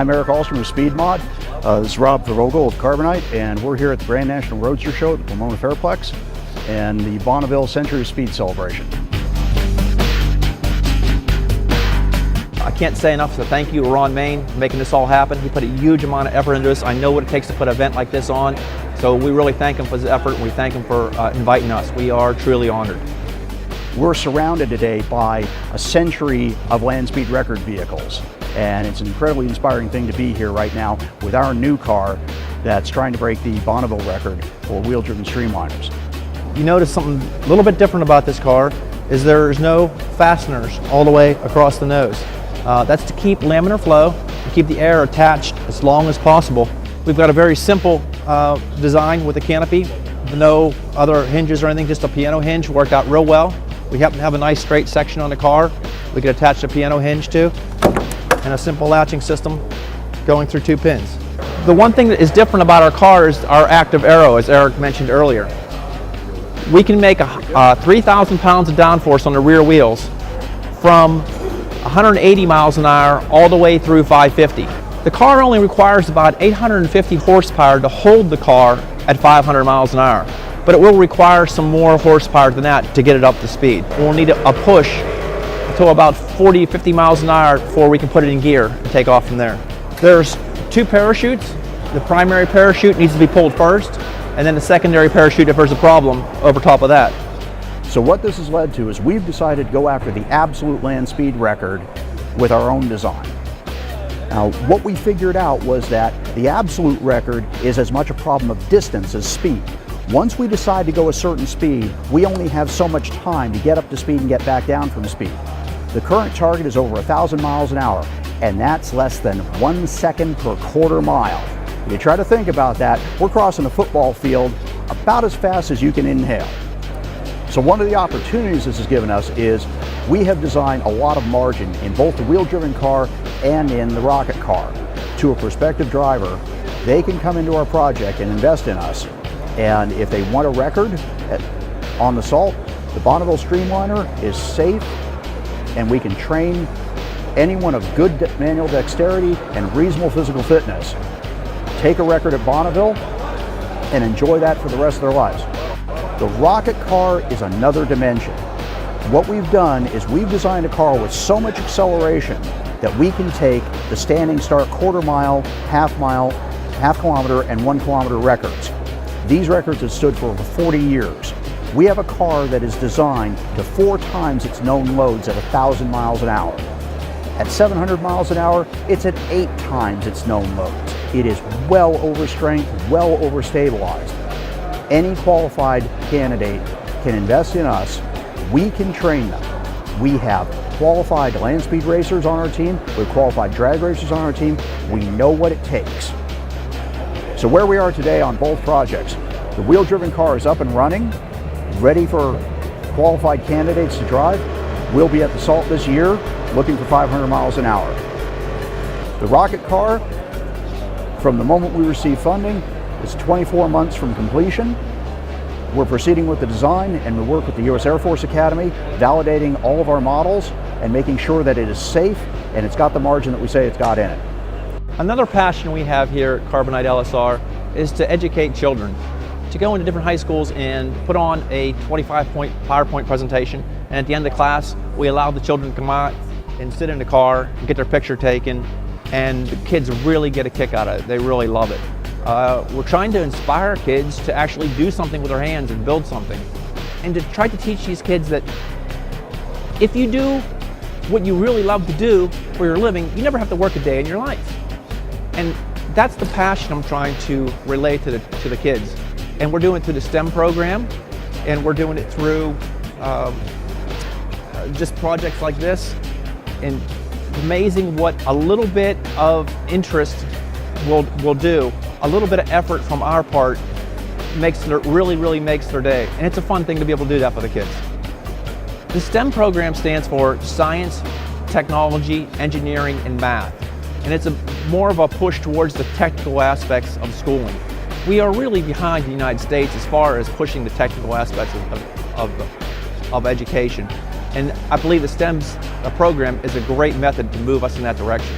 I'm Eric Alstrom with Speed Mod. This is Rob Vogel of Carbiliner, and we're here at the Grand National Roadster Show at the Pomona Fairplex and the Bonneville CenturyOfSpeed celebration. I can't say enough to thank you to Ron Main for making this all happen. He put a huge amount of effort into this. I know what it takes to put an event like this on, so we really thank him for his effort, and we thank him for inviting us. We are truly honored. We're surrounded today by a century of land speed record vehicles, and it's an incredibly inspiring thing to be here right now with our new car that's trying to break the Bonneville record for wheel-driven streamliners. You notice something a little bit different about this car is there's no fasteners all the way across the nose. That's to keep laminar flow, to keep the air attached as long as possible. We've got a very simple design with a canopy, no other hinges or anything, just a piano hinge, worked out real well. We happen to have a nice straight section on the car we can attach the piano hinge to, and a simple latching system going through 2 pins. The one thing that is different about our car is our active aero, as Eric mentioned earlier. We can make 3,000 pounds of downforce on the rear wheels from 180 miles an hour all the way through 550. The car only requires about 850 horsepower to hold the car at 500 miles an hour, but it will require some more horsepower than that to get it up to speed. We'll need a push until about 40-50 miles an hour before we can put it in gear and take off from there. There's 2 parachutes. The primary parachute needs to be pulled first, and then the secondary parachute if there's a problem over top of that. So what this has led to is we've decided to go after the absolute land speed record with our own design. Now, what we figured out was that the absolute record is as much a problem of distance as speed. Once we decide to go a certain speed, we only have so much time to get up to speed and get back down from speed. The current target is over 1,000 miles an hour, and that's less than 1 second per quarter mile. If you try to think about that, we're crossing a football field about as fast as you can inhale. So one of the opportunities this has given us is we have designed a lot of margin in both the wheel-driven car and in the rocket car. To a prospective driver, they can come into our project and invest in us. And if they want a record on the salt, the Bonneville Streamliner is safe, and we can train anyone of good manual dexterity and reasonable physical fitness. Take a record at Bonneville and enjoy that for the rest of their lives. The rocket car is another dimension. What we've done is we've designed a car with so much acceleration that we can take the standing start quarter mile, half kilometer, and 1 kilometer records. These records have stood for over 40 years. We have a car that is designed to 4 times its known loads at 1,000 miles an hour. At 700 miles an hour, it's at 8 times its known loads. It is well over strength, well over stabilized. Any qualified candidate can invest in us. We can train them. We have qualified land speed racers on our team. We have qualified drag racers on our team. We know what it takes. So where we are today on both projects, the wheel-driven car is up and running, ready for qualified candidates to drive. We'll be at the Salt this year, looking for 500 miles an hour. The rocket car, from the moment we receive funding, is 24 months from completion. We're proceeding with the design, and we work with the U.S. Air Force Academy, validating all of our models and making sure that it is safe and it's got the margin that we say it's got in it. Another passion we have here at Carbiliner LSR is to educate children, to go into different high schools and put on a 25-point PowerPoint presentation, and at the end of the class we allow the children to come out and sit in the car and get their picture taken, and the kids really get a kick out of it. They really love it. We're trying to inspire kids to actually do something with their hands and build something, and to try to teach these kids that if you do what you really love to do for your living, you never have to work a day in your life. And that's the passion I'm trying to relay to the kids. And we're doing it through the STEM program, and we're doing it through just projects like this. And amazing what a little bit of interest will do. A little bit of effort from our part really makes their day. And it's a fun thing to be able to do that for the kids. The STEM program stands for Science, Technology, Engineering, and Math. And it's more of a push towards the technical aspects of schooling. We are really behind the United States as far as pushing the technical aspects of education. And I believe the STEM program is a great method to move us in that direction.